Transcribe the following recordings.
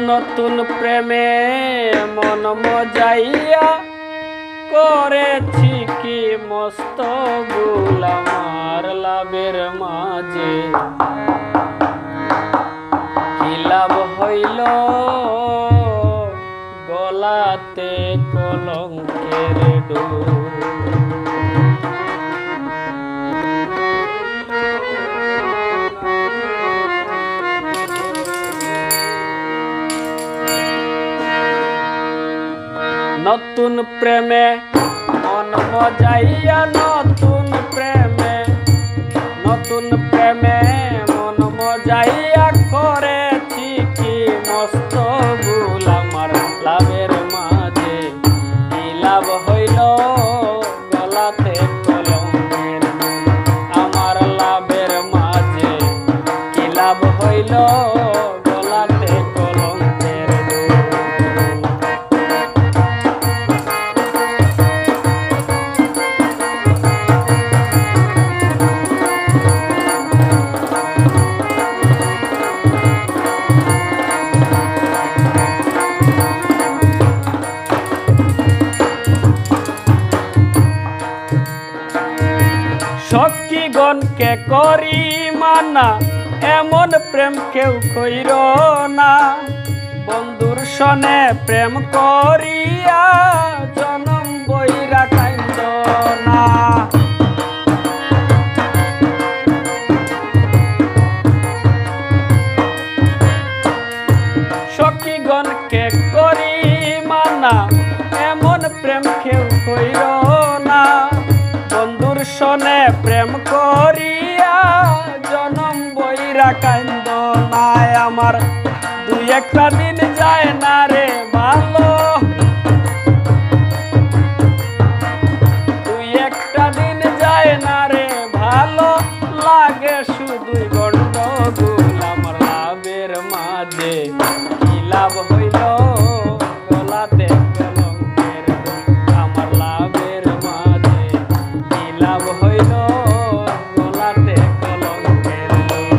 নতুন প্রেমে মন মজাইয়া করেছি কি মস্ত ভুল আমার লাভের মাঝে কি লাভ হইল গলাতে কলঙ্কের ডোর। নতুন প্রেমে মন মজাইয়া নতুন প্রেমে মন মজাইয়া করেছি কি মস্ত ভুল আমার লাভের মাঝে কি লাভ হইল গলাতে কলঙ্কের ডোর। আমার লাভের মাঝে কি লাভ হইল গলাতে কলঙ্কের ডোর। সখীগণকে করি মানা এমন প্রেম কেউ কইর না, বন্ধুর সনে প্রেম করিয়া জনম বইরা কাইন্দ না। সখীগণকে করি মানা এমন প্রেম কেউ কইর না, বন্ধুর সনে প্রেম করিয়া জনম বইরা কাইন্দ নাই। আমার দুই একটা দিন যায় না রে ভালো, দুই একটা দিন যায় না রে ভালো, লাগে শুধুই গন্ডগোল আমার লাভের মাঝে কি লাভ হইল গলাতে কলঙ্কের ডোর। আমার লাভের মাঝে কি লাভ হইল গলাতে কলঙ্কের ডোর।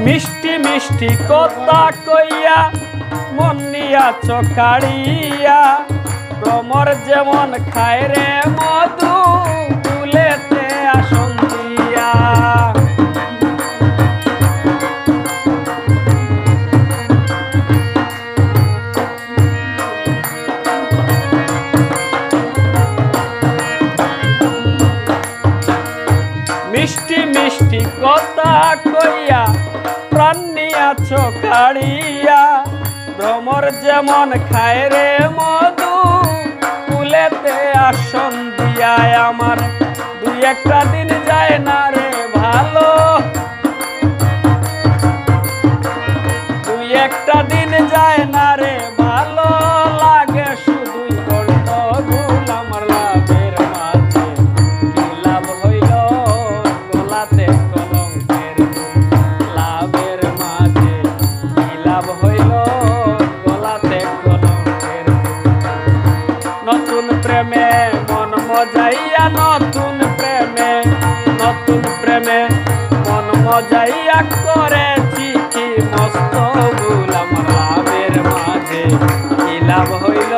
মিষ্টি মিষ্টি কথা কইয়া মন নিয়াছ কাড়িয়া, ভ্রমর যেমন খায় রে মধু ফুলেতে আসন দিয়া। মিষ্টি মিষ্টি কথা কইয়া প্রাণ নিয়াছ কাড়িয়া, ভ্রমর যেমন খায় রে মধু ফুলেতে আসন দিয়া। আমার দুই একটা দিন যায় না রে ভালো, দুই একটা দিন যায় না রে ভালো, লাগে শুধুই গন্ডগোল আমার লাভের মাঝে কি লাভ হইল গলাতে কলঙ্কের ডোর। লাভের মাঝে কি লাভ হইল গলাতে কলঙ্কের ডোর। নতুন প্রেমে মন মজাইয়া নতুন প্রেমে মন মজাইয়া করেছি কি মস্ত ভুল আমার লাভের মাঝে কি লাভ হইল